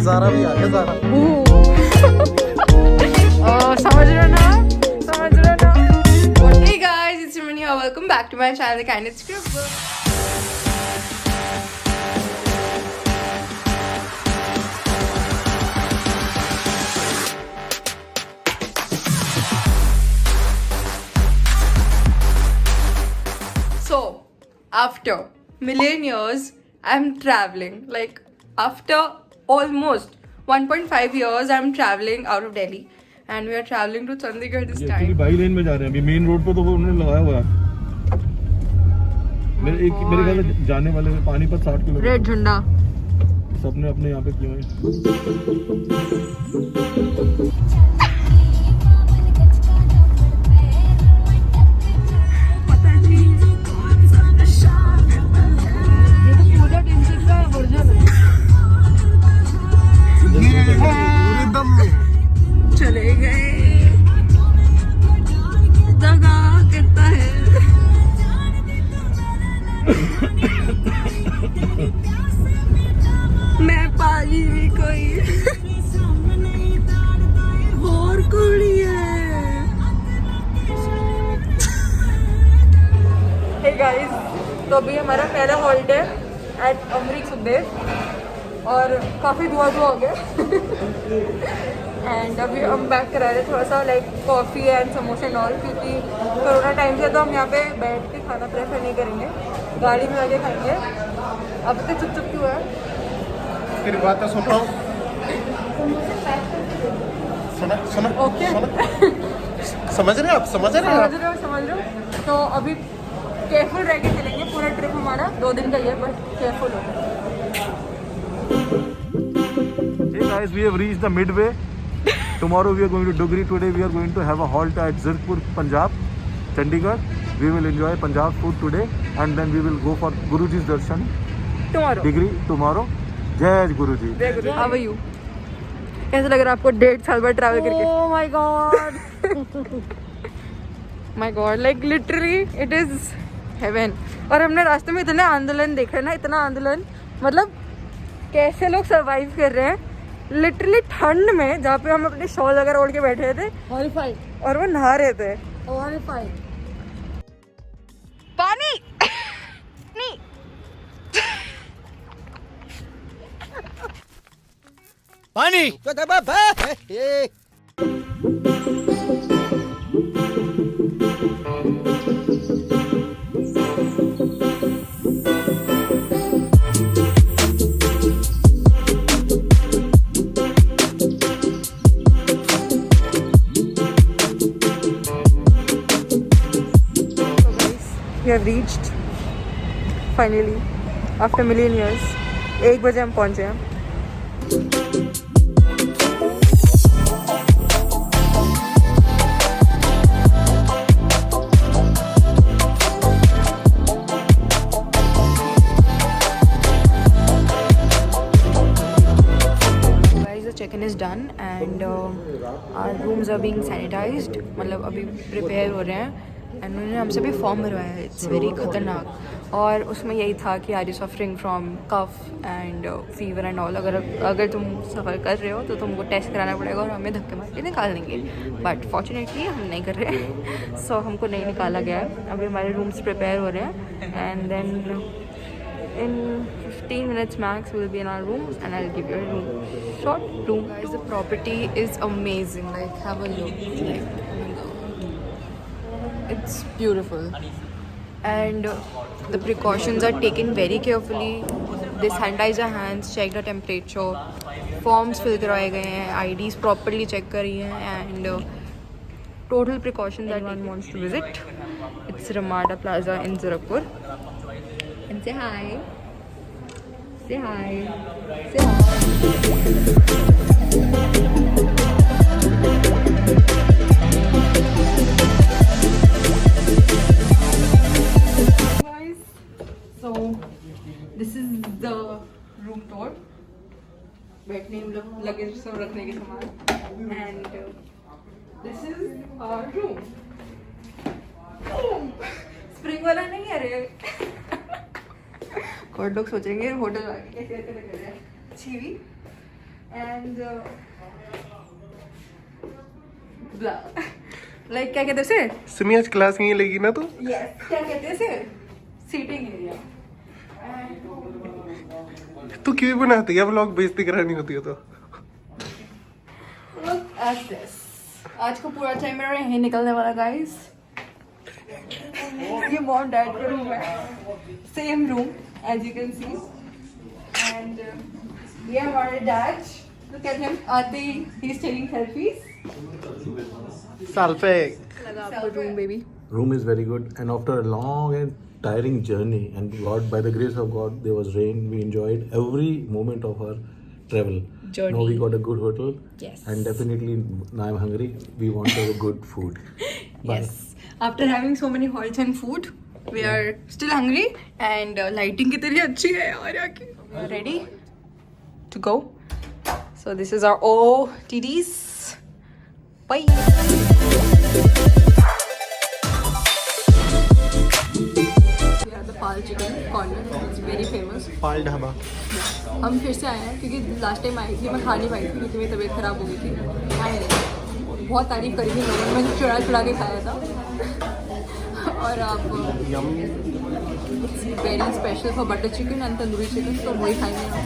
ज़ारा भी आ गया, ज़ारा। समझ रहे ना? Hey guys, it's Simran here. Welcome back to my channel, The Kindness Scriptbook. So, after million years, I'm traveling. Like, after almost 1.5 years, I'm traveling out of Delhi. And we are traveling to Chandigarh this time. Bylane में जा रहे हैं अभी। Main road पे तो वो उन्होंने लगाया हुआ है। मेरे ख्याल से जाने वाले में पानीपत 60 किलोमीटर। रेड झंडा सबने अपने यहाँ पे किया है। चले गए दगा कहता है। मैं पाली भी कोई और कुड़ी है। हे गाइस, तो अभी हमारा पहला हॉल्ट है एट अमरीक सुखदेव और काफ़ी धुआं हो गया। एंड अभी हम बैक करा रहे थोड़ा सा लाइक कॉफ़ी एंड समोसे एंड ऑल, क्योंकि कोरोना टाइम से तो हम यहाँ पे बैठ के खाना प्रेफर नहीं करेंगे, गाड़ी में आके खाएंगे। अब तो चुप चुप क्यों है? तेरी बात तो सुन रहा हूँ। सुना ओके समझ रहे हो आप? समझ रहे हो? तो अभी केयरफुल रह के चलेंगे। पूरा ट्रिप हमारा 2 दिन का ही है, बट केयरफुल हो। Hey guys, we have reached the midway. Tomorrow we are going to Dugri. Today we are going to have a halt at Zirpur, Punjab, Chandigarh. We will enjoy Punjab food today and then we will go for Guruji's darshan. Degree tomorrow. Jai Guruji. How are you? कैसा लग रहा है आपको 1.5 साल बाद travel करके? Oh my god. My God, like literally it is heaven. और हमने रास्ते में इतने आंदोलन देखे ना, इतना आंदोलन, मतलब कैसे लोग सरवाइव कर रहे हैं लिटरली ठंड में, जहाँ पे हम अपने शॉल वगैरह ओढ़ के बैठे थे Horrified. और वो नहा रहे थे। Horrified. पानी नहीं पानी We have reached finally after million years. 1 बजे हम पहुंचे हैं। Guys, the check-in is done and our rooms are being sanitized. मतलब अभी प्रिपेयर हो रहे हैं एंड उन्होंने हमसे भी फॉर्म भरवाया है। इट्स वेरी खतरनाक और उसमें यही था कि are you suffering from cough and fever and all. अगर तुम सफ़र कर रहे हो तो तुमको टेस्ट कराना पड़ेगा और हमें धक्के मार के निकाल देंगे, बट फॉर्चुनेटली हम नहीं कर रहे हैं। सो हमको नहीं निकाला गया है। अभी हमारे रूम्स प्रिपेयर हो रहे हैं and then in 15 minutes max we'll be in our rooms and I'll give you a short room. Guys, the property is amazing. Like, have a look. Like, it's beautiful and the precautions are taken very carefully. They sanitize our hands, check the temperature, forms fill करवाए गए हैं, IDs properly check करी हैं and total precautions that one wants to visit. It's Ramada Plaza in Zirapur. And say hi. Say hi. Say hi. Guys, so this is the room tour. बैठने luggage सब रखने के सामान and this is our room. Spring वाला नहीं है रे। और लोग सोचेंगे होटल वाले कैसे कर रहे हैं। छीवी एंड लाइक क्या कहते हैं उसे? सिमी आज क्लास नहीं लेगी ना तो? यस, क्या कहते हैं उसे? Seating area. तू क्यों बनाती है व्लॉग? बेइज्जती करानी होती है तो। Look at this. आज को पूरा टाइम मेरा यहीं निकलने वाला गाइस। ये मॉम डैड का रूम है, same room as you can see. And ये हमारे डैड, look at him, आते ही he is taking selfies. साल पे लगा आपको room baby. Room is very good, and after a long and tiring journey, and God, by the grace of God, there was rain. We enjoyed every moment of our travel. Journey. Now we got a good hotel. Yes. And definitely, now I'm hungry. We want a good food. Bye. Yes. After having so many halts and food, we are still hungry and lighting कितनी अच्छी है यार यहाँ की। Ready to go. So this is our OTDs. Bye. Yeah, the Pal Chicken Corner. It's very famous. पाल ढाबा। हम फिर से आए हैं क्योंकि लास्ट टाइम आई थी मैं खा नहीं पाई थी क्योंकि मेरी तबीयत खराब हो गई थी। आए नहीं, बहुत तारीफ करी थी लोगों ने, मैंने चुरा चुरा के खाया था। और आप it's very special for butter chicken and tandoori chicken, तो वही खाएंगे हम।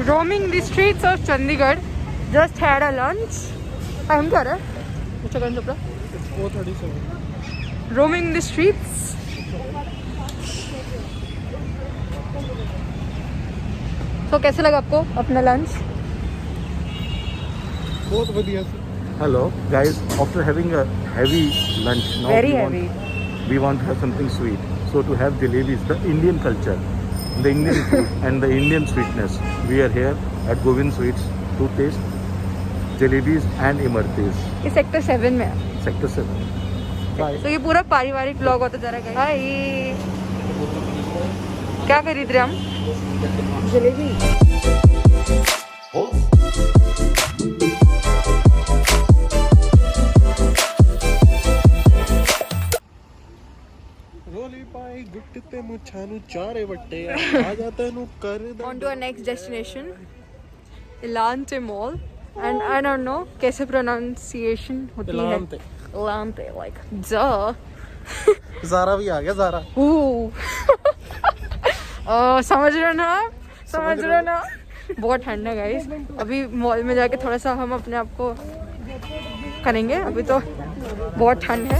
Roaming the streets of Chandigarh, just had a lunch. Time क्या है? Roaming the streets. तो कैसे लगा आपको अपना लंच? बहुत बढ़िया। Hello, guys. After having a heavy lunch, now Very we heavy. we want to have something sweet. So to have jalebis, the Indian culture, the Indian food, and the Indian sweetness. We are here at Govind Sweets to taste jalebis and imartis. ये sector 7 में है। Sector 7. Bye. तो ये पूरा पारिवारिक blog होता जा रहा है। हाय, क्या खरीद रहे हम? जलेबी। रोली पाई गुट्टे मुछानु चारे बट्टे आ जाता नु कर दे। On to our next destination, Elante Mall, and I don't know कैसे pronunciation होती है। Elante. Elante, like duh. Zaara भी आ गया ज़ारा। समझ रहे हो ना आप? समझ रहे हो ना? बहुत ठंड है गाइस। अभी मॉल में जाके थोड़ा सा हम अपने आप को करेंगे, अभी तो बहुत ठंड है।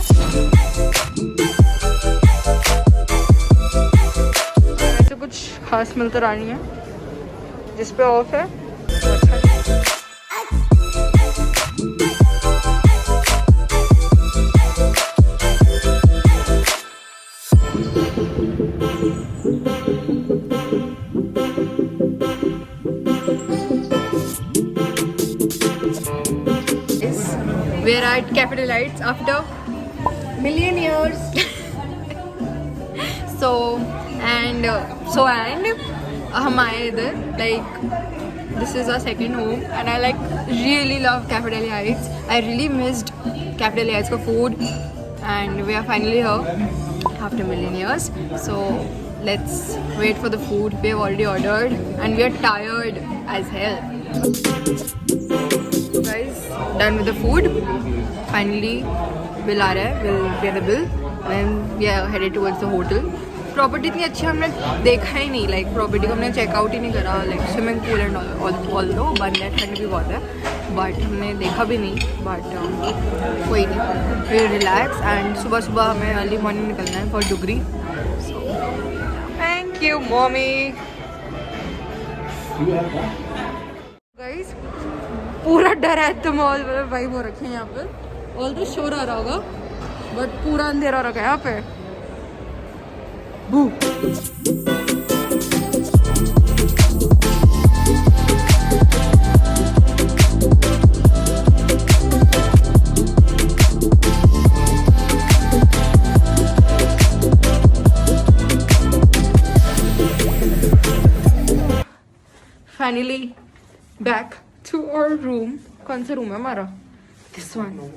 ऐसे कुछ खास मिल तो रहा नहीं है, जिस पे ऑफ है वो अच्छा है। We are at Cafe Delights after million years. हम आए इधर, like this is our second home and I like really love Cafe Delights. I really missed Cafe Delights for food and we are finally here after million years. So let's wait for the food. We have already ordered and we are tired as hell. Guys, done with the food. Finally bill आ रहा है, we'll pay the bill and we are headed towards the hotel. Property इतनी अच्छी हमने देखा ही नहीं, like property को हमने checkout ही नहीं करा, like swimming pool and all दो बंद है, ठंड भी बहुत है, बट हमने देखा भी नहीं, बट कोई नहीं, वी रिलैक्स एंड सुबह सुबह हमें अर्ली मॉर्निंग निकलना है for Dugri. Thank you mommy. Guys पूरा डर है तो मॉल में वाइब हो रखे हैं यहाँ पर, ऑल तो शोर आ रहा होगा बट पूरा अंधेरा रखा है यहाँ पे। बू finally back to our room. कौन सा रूम है हमारा? This one.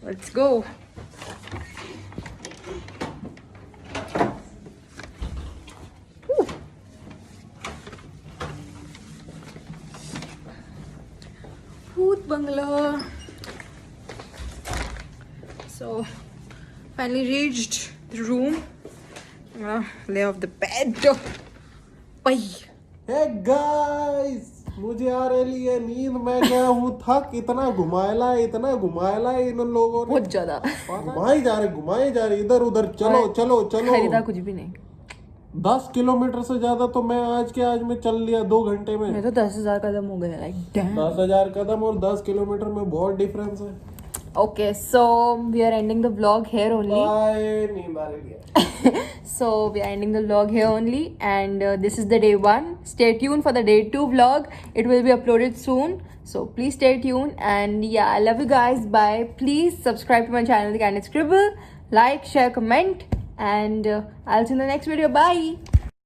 Let's go. bungalow. So finally reached the room. I'm gonna lay off the bed. Bye. Hey guys, मुझे आ रही है नींद. मैं गया हूँ थक. इतना घुमाएला इन लोगों ने. बहुत ज्यादा. घुमाए जा रहे इधर उधर. चलो. खरीदा कुछ भी नहीं. 10 किलोमीटर से ज्यादा तो मैं आज में चल लिया 2 घंटे में. मैं तो 10,000 कदम हो गए. Like damn. 10,000 कदम और 10 किलोमीटर में बहुत डिफरेंस है. Okay, so we are ending the vlog here only. Bye. नींद आ रही है. So we are ending the vlog here only, and this is the day 1. Stay tuned for the day 2 vlog. It will be uploaded soon, so please stay tuned. And yeah, I love you guys. Bye. Please subscribe to my channel, The Candid Scribble. Like, share, comment, and I'll see you in the next video. Bye.